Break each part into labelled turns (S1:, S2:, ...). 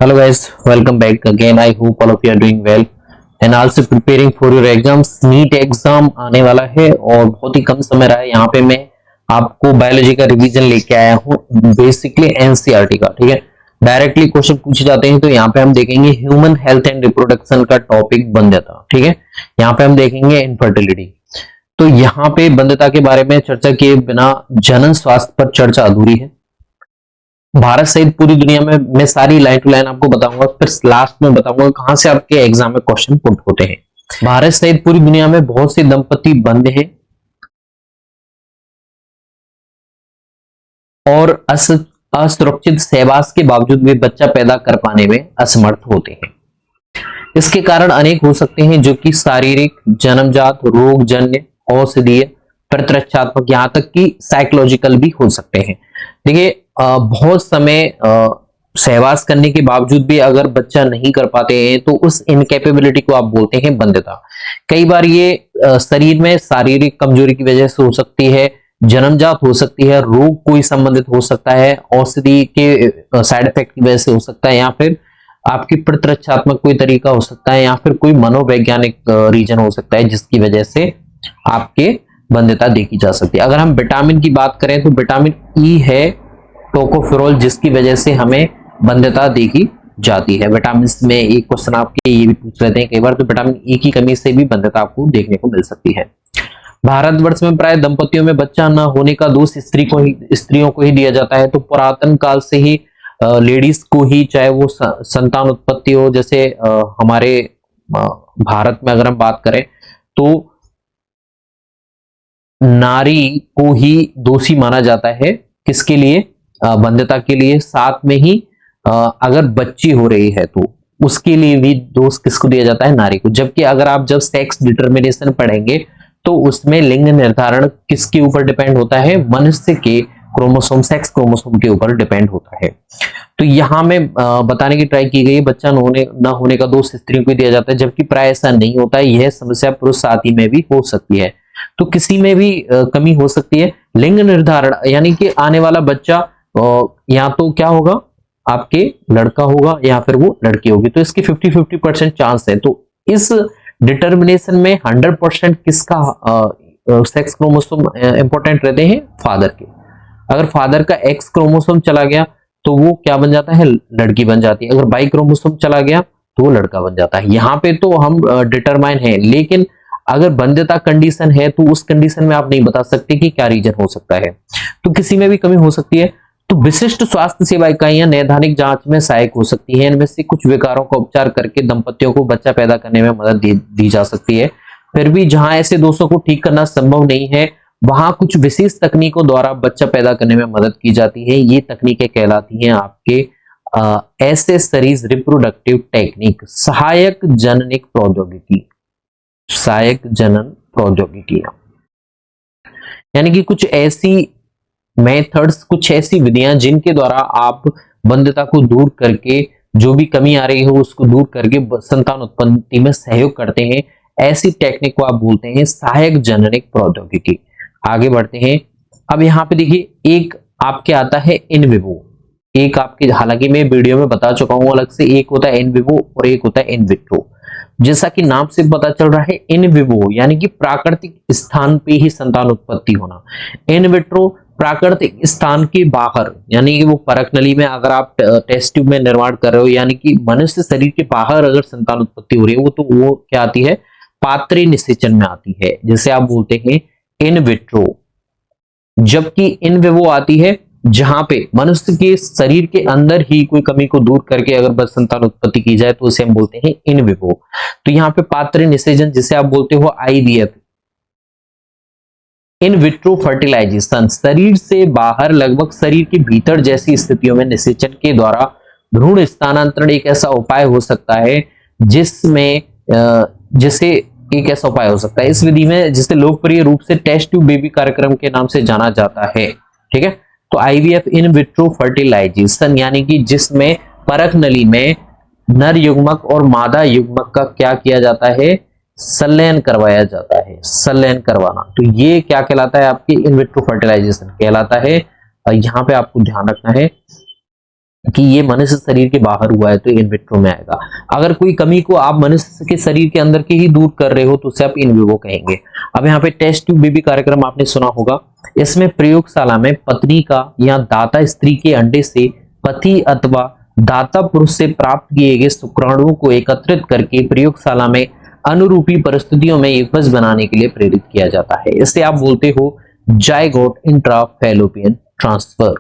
S1: Hello guys, welcome back again. I hope all of you are doing well and also preparing for your exams. NEET exam आने वाला है और बहुत ही कम समय रहा है। यहाँ पे मैं आपको बायोलॉजी का रिवीजन लेके आया हूँ, बेसिकली एनसीईआरटी का। ठीक है, डायरेक्टली क्वेश्चन पूछे जाते हैं तो यहाँ पे हम देखेंगे ह्यूमन हेल्थ एंड रिप्रोडक्शन का टॉपिक बंध्यता। ठीक है, यहाँ पे हम देखेंगे इनफर्टिलिटी। तो यहाँ पे बंध्यता के बारे में चर्चा किए बिना जनन स्वास्थ्य पर चर्चा अधूरी है। भारत सहित पूरी दुनिया में मैं सारी लाइन टू लाइन आपको बताऊंगा, फिर लास्ट में बताऊंगा कहां से आपके एग्जाम में क्वेश्चन पुट होते हैं। भारत सहित पूरी दुनिया में बहुत से दंपति बंद हैं और असुरक्षित सहवास के बावजूद वे बच्चा पैदा कर पाने में असमर्थ होते हैं। इसके कारण अनेक हो सकते हैं, जो कि शारीरिक, जन्मजात, रोगजन्य, औषधीय, प्रतिरक्षात्मक, यहाँ तक कि साइकोलॉजिकल भी हो सकते हैं। देखिए, बहुत समय सहवास करने के बावजूद भी अगर बच्चा नहीं कर पाते हैं तो उस इनकैपेबिलिटी को आप बोलते हैं बंध्यता। कई बार ये शरीर में शारीरिक कमजोरी की वजह से हो सकती है, जन्मजात हो सकती है, रोग कोई संबंधित हो सकता है, औषधि के साइड इफेक्ट की वजह से हो सकता है, या फिर आपकी प्रतिरक्षात्मक कोई तरीका हो सकता है, या फिर कोई मनोवैज्ञानिक रीजन हो सकता है जिसकी वजह से आपके बंध्यता देखी जा सकती है। अगर हम विटामिन की बात करें तो विटामिन ई है टोकोफेरोल, जिसकी वजह से हमें बंध्यता देखी जाती है। विटामिन में एक क्वेश्चन आपके ये भी पूछ लेते हैं कई बार, तो विटामिन ई की कमी से भी बंध्यता आपको देखने को मिल सकती है। भारतवर्ष में प्राय दंपतियों में बच्चा न होने का दोष स्त्रियों को ही दिया जाता है। तो पुरातन काल से ही लेडीज को ही, चाहे वो संतान उत्पत्ति हो, जैसे हमारे भारत में अगर हम बात करें तो नारी को ही दोषी माना जाता है। किसके लिए? बंध्यता के लिए। साथ में ही अगर बच्ची हो रही है तो उसके लिए भी दोष किसको दिया जाता है? नारी को। जबकि अगर आप जब सेक्स डिटर्मिनेशन पढ़ेंगे तो उसमें लिंग निर्धारण किसके ऊपर डिपेंड होता है? मनुष्य के क्रोमोसोम, सेक्स क्रोमोसोम के ऊपर डिपेंड होता है। तो यहां में बताने की ट्राई की गई, बच्चा न होने का दोष स्त्रियों को दिया जाता है, जबकि प्राय ऐसा नहीं होता है। यह समस्या पुरुष साथी में भी हो सकती है। तो किसी में भी कमी हो सकती है। लिंग निर्धारण यानी कि आने वाला बच्चा या तो क्या होगा, आपके लड़का होगा या फिर वो लड़की होगी। तो इसकी 50-50% चांस है। तो इस डिटर्मिनेशन में 100% किसका सेक्स क्रोमोसोम इंपॉर्टेंट रहते हैं? फादर के। अगर फादर का एक्स क्रोमोसोम चला गया तो वो क्या बन जाता है? लड़की बन जाती है। अगर वाई क्रोमोसोम चला गया तो वो लड़का बन जाता है। यहाँ पे तो हम डिटरमाइन है, लेकिन अगर बंध्यता कंडीशन है तो उस कंडीशन में आप नहीं बता सकते कि क्या रीजन हो सकता है। तो किसी में भी कमी हो सकती है। तो विशिष्ट स्वास्थ्य सेवा इकाइयां नैदानिक जांच में सहायक हो सकती हैं। इनमें से कुछ विकारों का उपचार करके दंपतियों को बच्चा पैदा करने में मदद दी जा सकती है। फिर भी जहां ऐसे दोषों को ठीक करना संभव नहीं है, वहां कुछ विशेष तकनीकों द्वारा बच्चा पैदा करने में मदद की जाती है। ये तकनीकें कहलाती हैं आपके एसेसरीज रिप्रोडक्टिव टेक्निक, सहायक जननिक प्रौद्योगिकी। सहायक जनन प्रौद्योगिकियां यानी कि कुछ ऐसी मेथड्स, कुछ ऐसी विधियां जिनके द्वारा आप बंध्यता को दूर करके, जो भी कमी आ रही हो उसको दूर करके संतान उत्पत्ति में सहयोग करते हैं। ऐसी टेक्निक को आप बोलते हैं सहायक जननिक प्रौद्योगिकी। आगे बढ़ते हैं। अब यहाँ पे देखिए, एक आपके आता है इन विवो, एक आपके, हालांकि मैं वीडियो में बता चुका हूं अलग से, एक होता है इन विवो और एक होता है इन विट्रो। जैसा कि नाम से पता चल रहा है, इन विवो यानी कि प्राकृतिक स्थान पे ही संतान उत्पत्ति होना। इन विट्रो प्राकृतिक स्थान के बाहर, यानी कि वो परख नली में अगर आप टेस्ट ट्यूब में निर्माण कर रहे हो, यानी कि मनुष्य शरीर के बाहर अगर संतान उत्पत्ति हो रही है, वो तो वो क्या आती है? पात्रे निषेचन में आती है, जिसे आप बोलते हैं इन विट्रो। जबकि इन विवो आती है जहां पे मनुष्य के शरीर के अंदर ही कोई कमी को दूर करके अगर बस संतान उत्पत्ति की जाए तो उसे हम बोलते हैं इन विवो। तो यहाँ पे पात्र निषेचन, जिसे आप बोलते हो आईवीएफ, इन विट्रो फर्टिलाइजेशन, शरीर से बाहर लगभग शरीर के भीतर जैसी स्थितियों में निषेचन के द्वारा भ्रूण स्थानांतरण एक ऐसा उपाय हो सकता है जिसमें एक ऐसा उपाय हो सकता है इस विधि में, जिसे लोकप्रिय रूप से टेस्ट ट्यूब बेबी कार्यक्रम के नाम से जाना जाता है। ठीक है, तो आईवीएफ इन विट्रो फर्टिलाइजेशन यानी कि जिसमें परख नली में नर युग्मक और मादा युग्मक का क्या किया जाता है? संलयन करवाया जाता है, संलयन करवाना। तो ये क्या कहलाता है? आपकी इन विट्रो फर्टिलाइजेशन कहलाता है। यहाँ पे आपको ध्यान रखना है, कि ये मनुष्य शरीर के बाहर हुआ है तो इन विट्रो में आएगा। अगर कोई कमी को आप मनुष्य के शरीर के अंदर के ही दूर कर रहे हो तो उसे आप इन विवो कहेंगे। अब यहाँ पे टेस्ट ट्यूब बेबी कार्यक्रम आपने सुना होगा। इसमें प्रयोगशाला में पत्नी का या दाता स्त्री के अंडे से पति अथवा दाता पुरुष से प्राप्त किए गए शुक्राणुओं को एकत्रित करके प्रयोगशाला में अनुरूपी परिस्थितियों में युग्मज बनाने के लिए प्रेरित किया जाता है। इसे आप बोलते हो जाइगोट इंट्राफैलोपियन ट्रांसफर।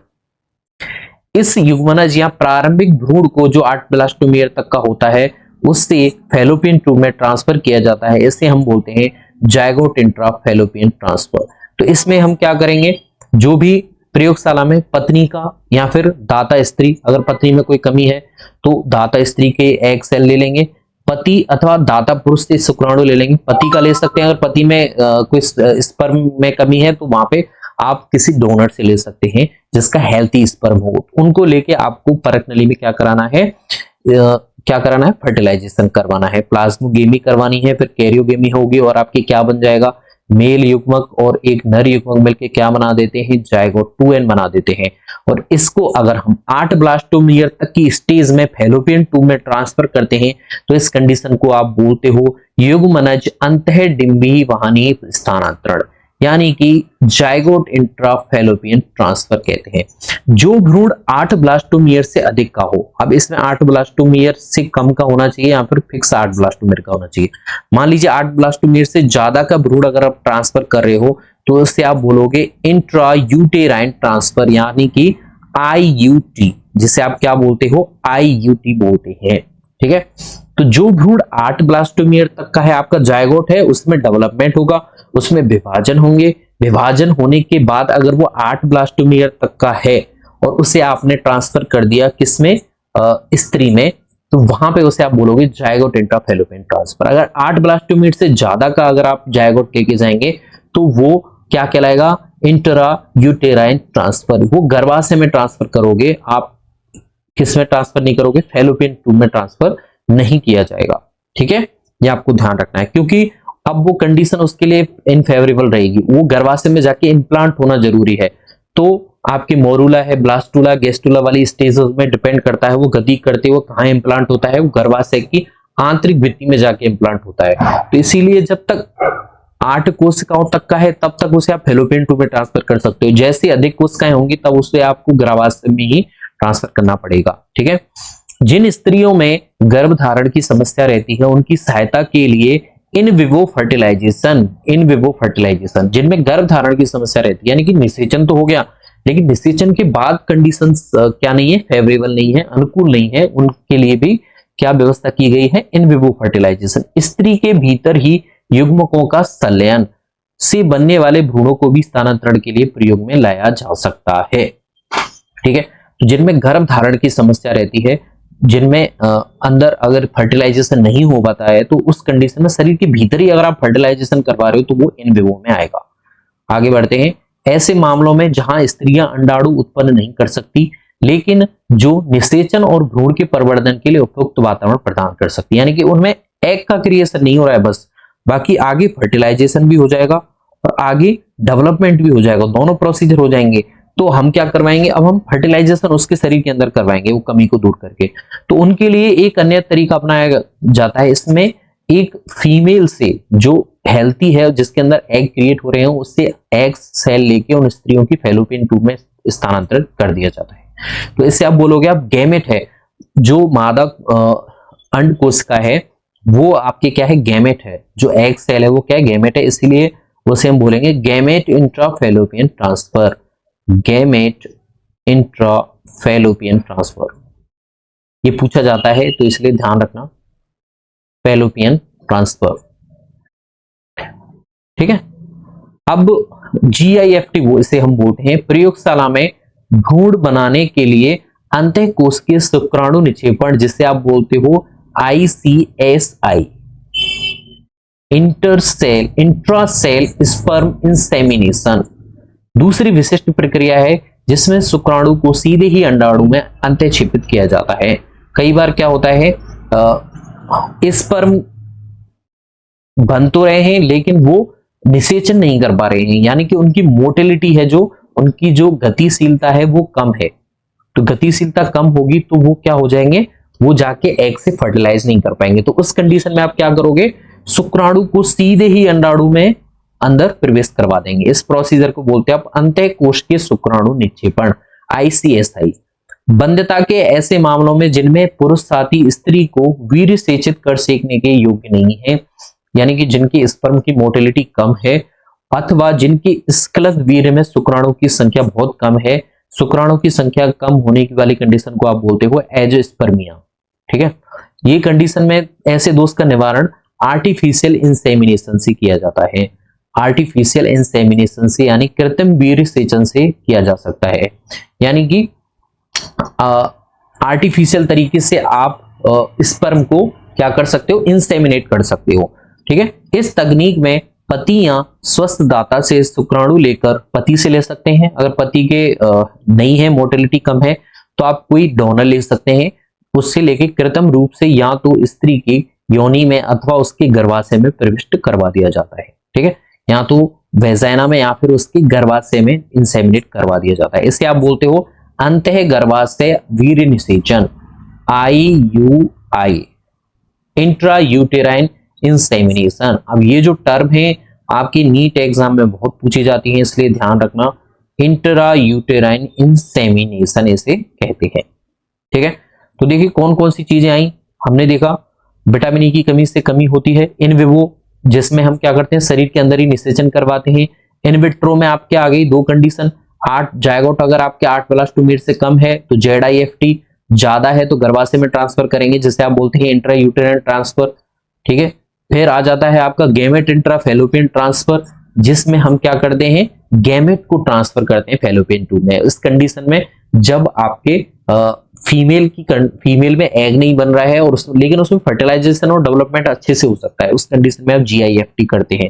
S1: इस युग्मनज या प्रारंभिक भ्रूण को जो 8 ब्लास्टोमियर तक का होता है उससे फैलोपियन ट्यूब में ट्रांसफर किया जाता है। इसे हम बोलते हैं जाइगोट इंट्राफैलोपियन ट्रांसफर। तो इसमें हम क्या करेंगे, जो भी प्रयोगशाला में पत्नी का या फिर दाता स्त्री, अगर पत्नी में कोई कमी है तो दाता स्त्री के एग सेल ले लेंगे, पति अथवा दाता पुरुष से शुक्राणु ले लेंगे। पति का ले सकते हैं, अगर पति में कोई स्पर्म में कमी है तो वहां पे आप किसी डोनर से ले सकते हैं जिसका हेल्थी स्पर्म हो। उनको लेके आपको परख नली में क्या कराना है, फर्टिलाइजेशन करवाना है, प्लाज्मोगेमी करवानी है, फिर कैरियोगेमी होगी और आपके क्या बन जाएगा, मेल युग्मक और एक नर युग्मक मिलकर क्या बना देते हैं, जाइगोट 2n बना देते हैं। और इसको अगर हम 8 ब्लास्टोमियर तक की स्टेज में फैलोपियन ट्यूब में ट्रांसफर करते हैं तो इस कंडीशन को आप बोलते हो युग्मनज अंतःडिंबी वाहनी स्थानांतरण, यानी कि जाइगोट इंट्राफैलोपियन ट्रांसफर कहते हैं। जो भ्रूण 8 ब्लास्टोमियर से अधिक का हो, अब इसमें 8 ब्लास्टोमियर से कम का होना चाहिए या फिर फिक्स 8 ब्लास्टोमियर का होना चाहिए। मान लीजिए 8 ब्लास्टोमियर से ज्यादा का भ्रूण अगर आप ट्रांसफर कर रहे हो तो उससे आप बोलोगे इंट्रायूटेराइन ट्रांसफर, यानी कि IUT, जिसे आप क्या बोलते हो, IUT बोलते हैं। ठीक है, तो जो भ्रूण 8 ब्लास्टोमियर तक का है, आपका जाइगोट है, उसमें डेवलपमेंट होगा, उसमें विभाजन होंगे। विभाजन होने के बाद अगर वो 8 ब्लास्टोमियर तक का है और उसे आपने ट्रांसफर कर दिया किसमें, स्त्री में, तो वहां पे उसे आप बोलोगे जाइगोट इंट्राफैलोपियन ट्रांसफर। अगर 8 ब्लास्टोमियर से ज्यादा का अगर आप जाइगोट लेके जाएंगे तो वो क्या कहलाएगा, इंट्रायूटेराइन ट्रांसफर। वो गर्भाशय में ट्रांसफर करोगे, आप किस में ट्रांसफर नहीं करोगे, फैलोपियन ट्यूब में ट्रांसफर नहीं किया जाएगा। ठीक है, ये आपको ध्यान रखना है, क्योंकि अब वो कंडीशन उसके लिए इनफेवरेबल रहेगी। वो गर्भाशय में जाके इंप्लांट होना जरूरी है। तो आपकी मोरूला है, ब्लास्टुला, गेस्टुला वाली स्टेजेस में डिपेंड करता है वो गति करते हुए कहां इंप्लांट होता है, वो गर्भाशय की आंतरिक भित्ति में जाके इंप्लांट होता है। तो इसीलिए जब तक 8 कोशिकाओं तक का है तब तक उसे आप फैलोपियन ट्यूब में ट्रांसफर कर सकते हो। जैसे अधिक कोशिकाएं होंगी तब उसे आपको गर्भाशय में ही ट्रांसफर करना पड़ेगा। ठीक है, जिन स्त्रियों में गर्भधारण की समस्या रहती है उनकी सहायता के लिए इन विवो फर्टिलाइजेशन, जिनमें गर्भधारण की समस्या रहती है, यानी कि निषेचन तो हो गया लेकिन निषेचन के बाद कंडीशंस क्या नहीं है, फेवरेबल नहीं है, अनुकूल नहीं है, उनके लिए भी क्या व्यवस्था की गई है, इन विवो फर्टिलाइजेशन। स्त्री के भीतर ही युग्मकों का संलयन से बनने वाले भ्रूणों को भी स्थानांतरण के लिए प्रयोग में लाया जा सकता है। ठीक है, तो जिनमें गर्भधारण की समस्या रहती है, जिनमें अंदर अगर फर्टिलाइजेशन नहीं हो पाता है तो उस कंडीशन में शरीर के भीतर ही अगर आप फर्टिलाइजेशन करवा रहे हो तो वो इन विवो में आएगा। आगे बढ़ते हैं। ऐसे मामलों में जहां स्त्रियां अंडाणु उत्पन्न नहीं कर सकती लेकिन जो निषेचन और भ्रूण के प्रवर्धन के लिए उपयुक्त वातावरण प्रदान कर सकती, यानी कि उनमें एग का क्रिएशन नहीं हो रहा है बस, बाकी आगे फर्टिलाइजेशन भी हो जाएगा और आगे डेवलपमेंट भी हो जाएगा, दोनों प्रोसीजर हो जाएंगे। तो हम क्या करवाएंगे, अब हम फर्टिलाइजेशन उसके शरीर के अंदर करवाएंगे वो कमी को दूर करके। तो उनके लिए एक अन्य तरीका अपनाया जाता है। इसमें एक फीमेल से जो हेल्थी है जिसके अंदर एग क्रिएट हो रहे हैं उससे एग सेल लेके उन स्त्रियों की फैलोपियन ट्यूब में स्थानांतरित कर दिया जाता है। तो इससे आप बोलोगे आप गैमेट है, जो मादा अंड कोशिका है वो आपके क्या है, गैमेट है। जो एग सेल है वो क्या है, गैमेट है, इसीलिए उसे हम बोलेंगे गैमेट इंट्राफैलोपियन ट्रांसफर, गैमेट इंट्राफैलोपियन ट्रांसफर। ये पूछा जाता है तो इसलिए ध्यान रखना, फैलोपियन ट्रांसफर। ठीक है, अब GIFT वो इसे हम बोलते हैं प्रयोगशाला में भ्रूण बनाने के लिए अंतःकोशिकीय शुक्राणु निक्षेपण, जिसे आप बोलते हो ICSI, इंट्रासेल स्पर्म इंसेमिनेशन। दूसरी विशिष्ट प्रक्रिया है जिसमें शुक्राणु को सीधे ही अंडाणु में अंतःक्षेपित किया जाता है। कई बार क्या होता है, स्पर्म बन तो रहे हैं लेकिन वो निषेचन नहीं कर पा रहे हैं, यानी कि उनकी मोटिलिटी है, जो उनकी जो गतिशीलता है वो कम है। तो गतिशीलता कम होगी तो वो क्या हो जाएंगे, वो जाके एग से फर्टिलाइज नहीं कर पाएंगे। तो उस कंडीशन में आप क्या करोगे, शुक्राणु को सीधे ही अंडाणु में अंदर प्रवेश करवा देंगे। इस प्रोसीजर को बोलते हैं आप अंतःकोशिकीय शुक्राणु निक्षेपण, ICSI। बंध्यता के ऐसे मामलों में जिनमें पुरुष साथी स्त्री को वीर्य सेचित कर सेकने के योग्य नहीं है, यानी कि जिनकी स्पर्म की मोटिलिटी कम है अथवा जिनकी स्खलित वीर्य में शुक्राणु की संख्या बहुत कम है, शुक्राणु की संख्या कम होने की वाली कंडीशन को आप बोलते हो एजोस्पर्मिया। ठीक है, ये कंडीशन में ऐसे दोष का निवारण आर्टिफिशियल इंसेमिनेशन से किया जाता है। आर्टिफिशियल इंसेमिनेशन से यानी कृत्रिम वीर्य सेचन से किया जा सकता है, यानी कि आर्टिफिशियल तरीके से आप स्पर्म को क्या कर सकते हो, इंसेमिनेट कर सकते हो। ठीक है, इस तकनीक में पतियां स्वस्थ दाता से शुक्राणु लेकर पति से ले सकते हैं। अगर पति के नहीं है, मोटिलिटी कम है, तो आप कोई डोनर ले सकते हैं, उससे लेके कृत्रिम रूप से या तो स्त्री की योनि में अथवा उसके गर्भाशय में प्रविष्ट करवा दिया जाता है। ठीक है, या तो वेजाइना में या फिर उसके गर्भाशय में इंसेमिनेट करवा दिया जाता है। इसे आप बोलते हो अंतः गर्भाशय वीर्य निषेचन, IUI, इंट्रा यूटेराइन इंसेमिनेशन। अब ये जो टर्म है आपकी नीट एग्जाम में बहुत पूछी जाती है, इसलिए ध्यान रखना, इंट्रा यूटेराइन इंसेमिनेशन इसे कहते हैं। ठीक है, तो देखिए कौन कौन सी चीजें आई। हमने देखा विटामिन ई की कमी से कमी होती है इन विवो, जिसमें हम क्या करते हैं, शरीर के अंदर ही निषेचन करवाते हैं। इन विट्रो में आपके आ गई दो कंडीशन, 8 जायगोट अगर आपके 8+2 मीटर से कम है तो ZIFT, ज्यादा है तो गर्भाशय में ट्रांसफर करेंगे, जिसे आप बोलते हैं इंट्रा यूटेराइन ट्रांसफर। ठीक है, फिर आ जाता है आपका गैमेट इंट्रा फैलोपियन ट्रांसफर, जिसमें हम क्या करते हैं, गैमेट को ट्रांसफर करते हैं फैलोपियन ट्यूब में। इस कंडीशन में जब आपके फीमेल में एग नहीं बन रहा है और लेकिन उसमें फर्टिलाइजेशन और डेवलपमेंट अच्छे से हो सकता है, उस कंडीशन में आप GIFT करते हैं।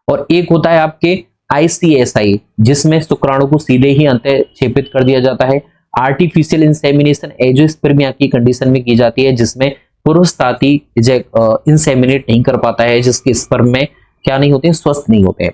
S1: और एक होता है आपके ICSI, जिसमें शुक्राणु को सीधे ही अंतःक्षेपित कर दिया जाता है। आर्टिफिशियल इंसेमिनेशन एजोस्पर्मिया की कंडीशन में की जाती है, जिसमें पुरुष साथी इंसेमिनेट नहीं कर पाता है, जिसके स्पर्म में क्या नहीं होते हैं, स्वस्थ नहीं होते हैं।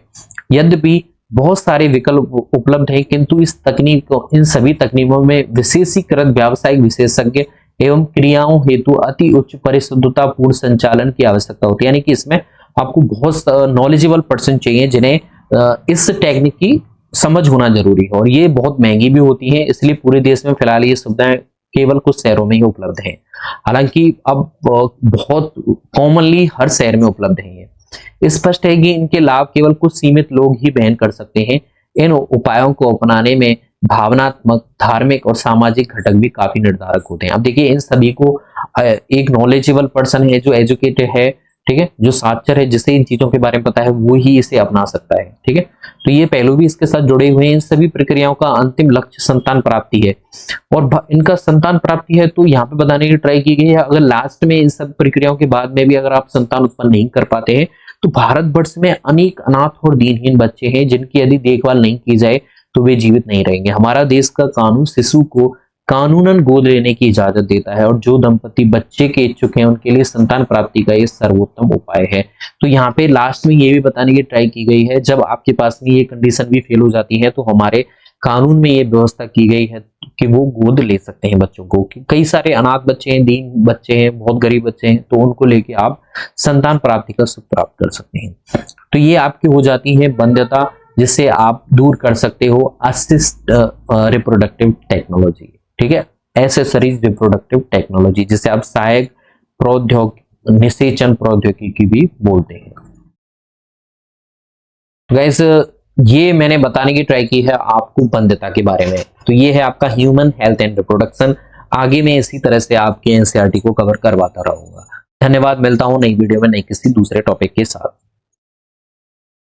S1: यद्यपि बहुत सारे विकल्प उपलब्ध हैं, किंतु इन सभी तकनीकों में विशेषीकृत व्यावसायिक विशेषज्ञ एवं क्रियाओं हेतु अति उच्च परिशुद्धता पूर्ण संचालन की आवश्यकता होती है। यानी कि इसमें आपको बहुत नॉलेजेबल पर्सन चाहिए जिन्हें इस टेक्निक की समझ होना जरूरी है, और ये बहुत महंगी भी होती है, इसलिए पूरे देश में फिलहाल ये सुविधाएं केवल कुछ शहरों में ही उपलब्ध है। हालांकि अब बहुत कॉमनली हर शहर में उपलब्ध है। स्पष्ट है कि इनके लाभ केवल कुछ सीमित लोग ही वहन कर सकते हैं। इन उपायों को अपनाने में भावनात्मक, धार्मिक और सामाजिक घटक भी काफी निर्धारक होते हैं। अब देखिए इन सभी को एक नॉलेजेबल पर्सन है जो एजुकेटेड है, ठीक है, जो साक्षर है, जिसे इन चीजों के बारे में पता है, वो ही इसे अपना सकता है। ठीक है, तो ये पहलू भी इसके साथ जुड़े हुए हैं। इन सभी प्रक्रियाओं का अंतिम लक्ष्य संतान प्राप्ति है, और इनका संतान प्राप्ति है तो यहाँ पे बताने की ट्राई की गई है, अगर लास्ट में इन सब प्रक्रियाओं के बाद में भी अगर आप संतान उत्पन्न नहीं कर पाते हैं तो भारतवर्ष में अनेक अनाथ और दीनहीन बच्चे हैं जिनकी यदि देखभाल नहीं की जाए तो वे जीवित नहीं रहेंगे। हमारा देश का कानून शिशु को कानूनन गोद लेने की इजाजत देता है, और जो दंपति बच्चे के इच्छुक हैं उनके लिए संतान प्राप्ति का ये सर्वोत्तम उपाय है। तो यहाँ पे लास्ट में ये भी बताने की ट्राई की गई है, जब आपके पास में ये कंडीशन भी फेल हो जाती है तो हमारे कानून में ये व्यवस्था की गई है कि वो गोद ले सकते हैं बच्चों को। कई सारे अनाथ बच्चे हैं, दीन बच्चे हैं, बहुत गरीब बच्चे हैं, तो उनको लेके आप संतान प्राप्ति का सुख प्राप्त कर सकते हैं। तो ये आपकी हो जाती है बंध्यता, जिससे आप दूर कर सकते हो असिस्ट रिप्रोडक्टिव टेक्नोलॉजी। ठीक है, एसेसरीज रिप्रोडक्टिव टेक्नोलॉजी, जिसे आप सहायक प्रौद्योगिकी, निषेचन प्रौद्योगिकी भी बोलते हैं। गाइस ये मैंने बताने की ट्राई की है आपको बंध्यता के बारे में। तो ये है आपका ह्यूमन हेल्थ एंड रिप्रोडक्शन। आगे मैं इसी तरह से आपके एनसीईआरटी को कवर करवाता रहूंगा। धन्यवाद, मिलता हूं नई वीडियो में नई किसी दूसरे टॉपिक के साथ।